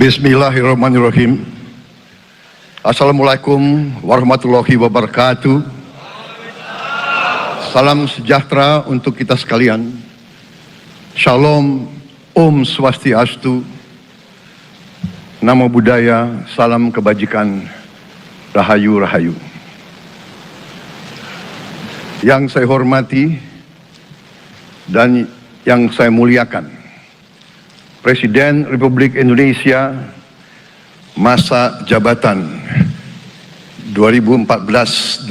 Bismillahirrahmanirrahim. Assalamualaikum warahmatullahi wabarakatuh. Salam sejahtera untuk kita sekalian. Shalom, Om Swastiastu, Namo Buddhaya, salam kebajikan, Rahayu Rahayu. Yang saya hormati dan yang saya muliakan, Presiden Republik Indonesia masa jabatan 2014-2024,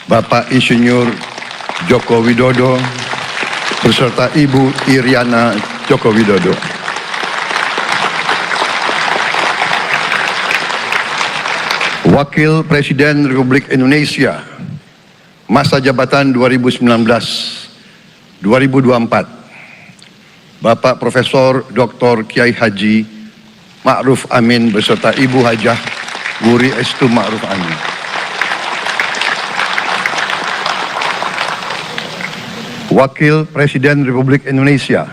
Bapak Insinyur Joko Widodo beserta Ibu Iriana Joko Widodo. Wakil Presiden Republik Indonesia masa jabatan 2019-2024, Bapak Profesor Dr. Kiai Haji Ma'ruf Amin beserta Ibu Hajah Wuri Estu Ma'ruf Amin. Wakil Presiden Republik Indonesia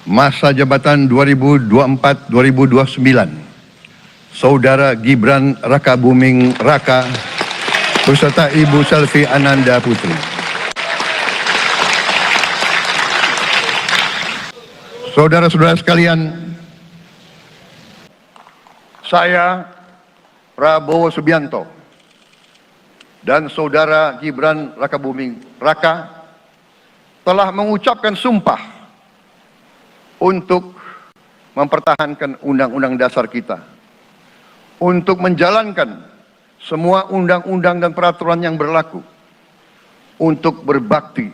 masa jabatan 2024-2029, Saudara Gibran Rakabuming Raka beserta Ibu Selvi Ananda Putri. Saudara-saudara sekalian, saya Prabowo Subianto dan Saudara Gibran Rakabuming Raka telah mengucapkan sumpah untuk mempertahankan Undang-Undang Dasar kita, untuk menjalankan semua undang-undang dan peraturan yang berlaku, untuk berbakti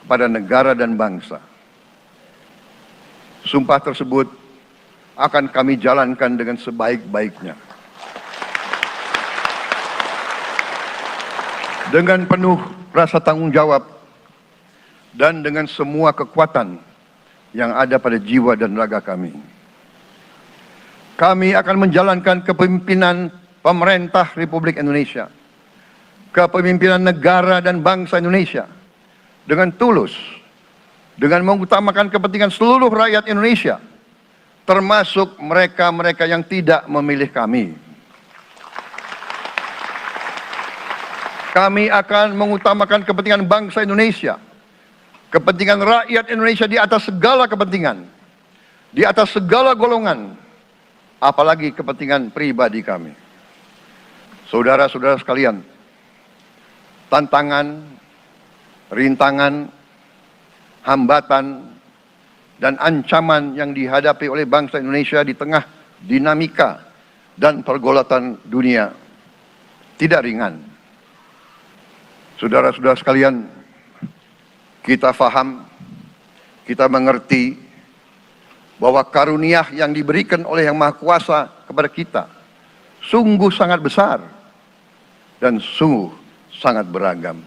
kepada negara dan bangsa. Sumpah tersebut akan kami jalankan dengan sebaik-baiknya. Dengan penuh rasa tanggung jawab dan dengan semua kekuatan yang ada pada jiwa dan raga kami. Kami akan menjalankan kepemimpinan pemerintah Republik Indonesia, kepemimpinan negara dan bangsa Indonesia dengan tulus, dengan mengutamakan kepentingan seluruh rakyat Indonesia, termasuk mereka-mereka yang tidak memilih kami. Kami akan mengutamakan kepentingan bangsa Indonesia, kepentingan rakyat Indonesia di atas segala kepentingan, di atas segala golongan, apalagi kepentingan pribadi kami. Saudara-saudara sekalian, tantangan, rintangan, hambatan, dan ancaman yang dihadapi oleh bangsa Indonesia di tengah dinamika dan pergolatan dunia tidak ringan. Saudara-saudara sekalian, kita faham, kita mengerti bahwa karunia yang diberikan oleh Yang Maha Kuasa kepada kita sungguh sangat besar dan sungguh sangat beragam.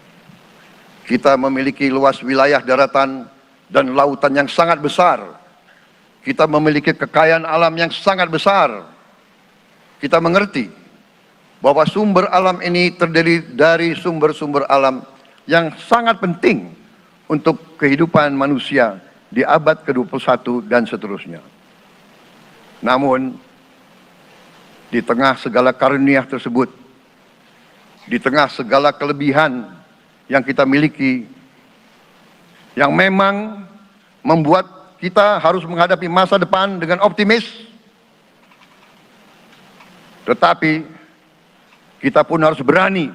Kita memiliki luas wilayah daratan dan lautan yang sangat besar. Kita memiliki kekayaan alam yang sangat besar. Kita mengerti bahwa sumber alam ini terdiri dari sumber-sumber alam yang sangat penting untuk kehidupan manusia di abad ke-21 dan seterusnya. Namun, di tengah segala karunia tersebut, di tengah segala kelebihan yang kita miliki, yang memang membuat kita harus menghadapi masa depan dengan optimis, tetapi kita pun harus berani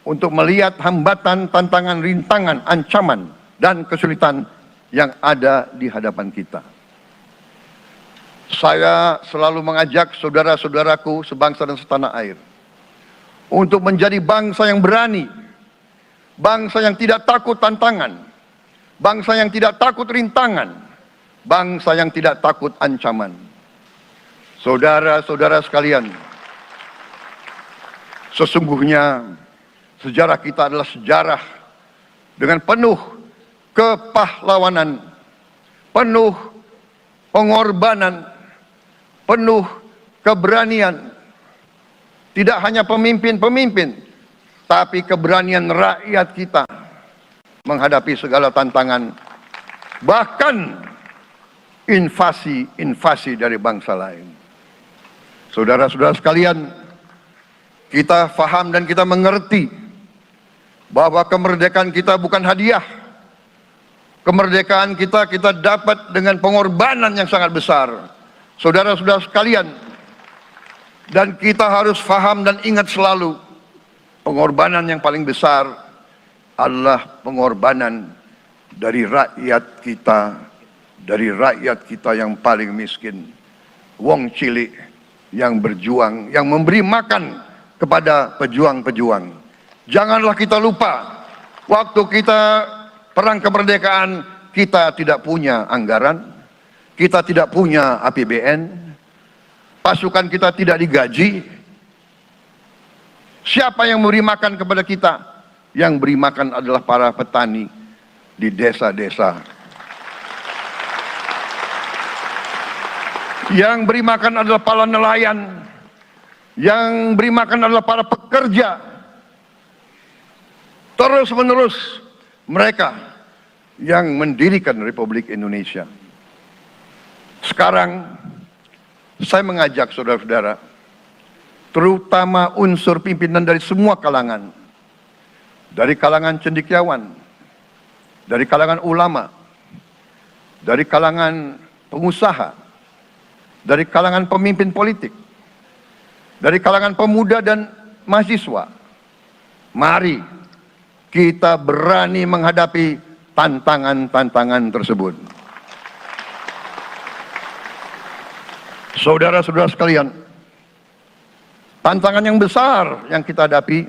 untuk melihat hambatan, tantangan, rintangan, ancaman, dan kesulitan yang ada di hadapan kita. Saya selalu mengajak saudara-saudaraku sebangsa dan setanah air untuk menjadi bangsa yang berani, bangsa yang tidak takut tantangan, bangsa yang tidak takut rintangan, bangsa yang tidak takut ancaman. Saudara-saudara sekalian, sesungguhnya sejarah kita adalah sejarah dengan penuh kepahlawanan, penuh pengorbanan, penuh keberanian. Tidak hanya pemimpin-pemimpin, tapi keberanian rakyat kita menghadapi segala tantangan. Bahkan invasi dari bangsa lain. Saudara-saudara sekalian, kita faham dan kita mengerti bahwa kemerdekaan kita bukan hadiah. Kemerdekaan kita dapat dengan pengorbanan yang sangat besar. Saudara-saudara sekalian, dan kita harus faham dan ingat selalu, pengorbanan yang paling besar adalah pengorbanan dari rakyat kita yang paling miskin. Wong cilik yang berjuang, yang memberi makan kepada pejuang-pejuang. Janganlah kita lupa, waktu kita perang kemerdekaan, kita tidak punya anggaran, kita tidak punya APBN, pasukan kita tidak digaji. Siapa yang memberi makan kepada kita? Yang beri makan adalah para petani di desa-desa. Yang beri makan adalah para nelayan. Yang beri makan adalah para pekerja. Terus-menerus mereka yang mendirikan Republik Indonesia. Sekarang saya mengajak saudara-saudara, terutama unsur pimpinan dari semua kalangan, dari kalangan cendekiawan, dari kalangan ulama, dari kalangan pengusaha, dari kalangan pemimpin politik, dari kalangan pemuda dan mahasiswa. Mari kita berani menghadapi tantangan-tantangan tersebut. Saudara-saudara sekalian, tantangan yang besar yang kita hadapi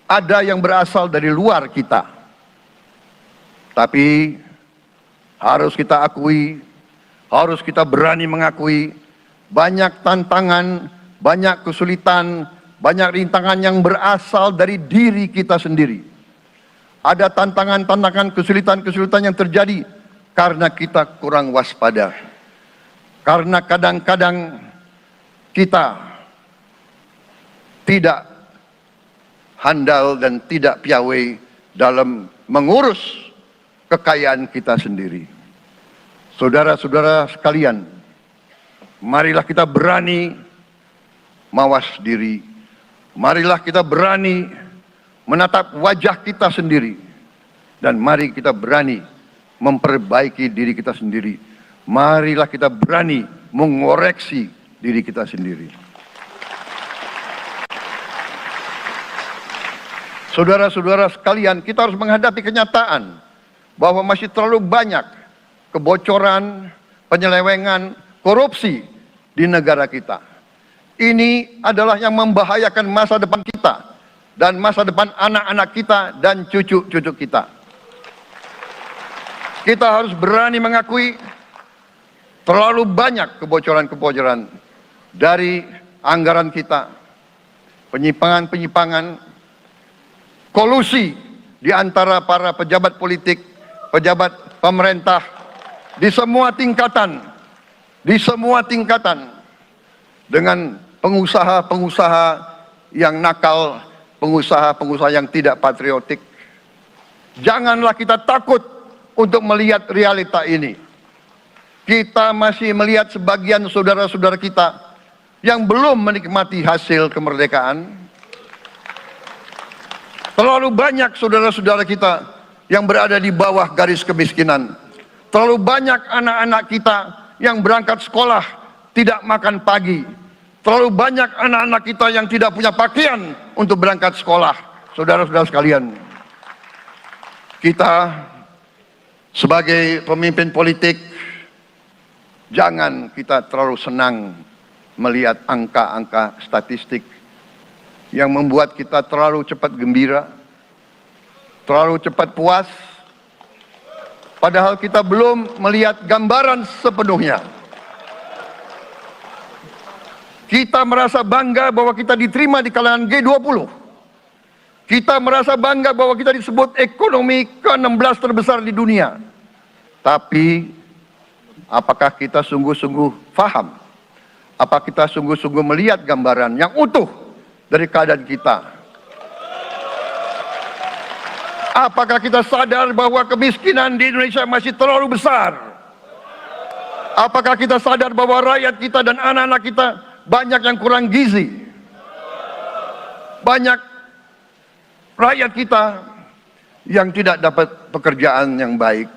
ada yang berasal dari luar kita. Tapi harus kita akui, harus kita berani mengakui, banyak tantangan, banyak kesulitan, banyak rintangan yang berasal dari diri kita sendiri. Ada tantangan-tantangan, kesulitan-kesulitan yang terjadi karena kita kurang waspada. Karena kadang-kadang kita tidak handal dan tidak piawai dalam mengurus kekayaan kita sendiri. Saudara-saudara sekalian, marilah kita berani mawas diri. Marilah kita berani menatap wajah kita sendiri. Dan mari kita berani memperbaiki diri kita sendiri. Marilah kita berani mengoreksi diri kita sendiri. Saudara-saudara sekalian, kita harus menghadapi kenyataan bahwa masih terlalu banyak kebocoran, penyelewengan, korupsi di negara kita. Ini adalah yang membahayakan masa depan kita dan masa depan anak-anak kita dan cucu-cucu kita. Kita harus berani mengakui terlalu banyak kebocoran-kebocoran dari anggaran kita, penyimpangan-penyimpangan, kolusi di antara para pejabat politik, pejabat pemerintah di semua tingkatan, dengan pengusaha-pengusaha yang nakal, pengusaha-pengusaha yang tidak patriotik. Janganlah kita takut untuk melihat realita ini. Kita masih melihat sebagian saudara-saudara kita yang belum menikmati hasil kemerdekaan. Terlalu banyak saudara-saudara kita yang berada di bawah garis kemiskinan. Terlalu banyak anak-anak kita yang berangkat sekolah tidak makan pagi. Terlalu banyak anak-anak kita yang tidak punya pakaian untuk berangkat sekolah. Saudara-saudara sekalian, kita sebagai pemimpin politik, jangan kita terlalu senang melihat angka-angka statistik yang membuat kita terlalu cepat gembira, terlalu cepat puas, padahal kita belum melihat gambaran sepenuhnya. Kita merasa bangga bahwa kita diterima di kalangan G20. Kita merasa bangga bahwa kita disebut ekonomi ke-16 terbesar di dunia. Tapi apakah kita sungguh-sungguh faham? Apakah kita sungguh-sungguh melihat gambaran yang utuh dari keadaan kita? Apakah kita sadar bahwa kemiskinan di Indonesia masih terlalu besar? Apakah kita sadar bahwa rakyat kita dan anak-anak kita banyak yang kurang gizi? Banyak rakyat kita yang tidak dapat pekerjaan yang baik.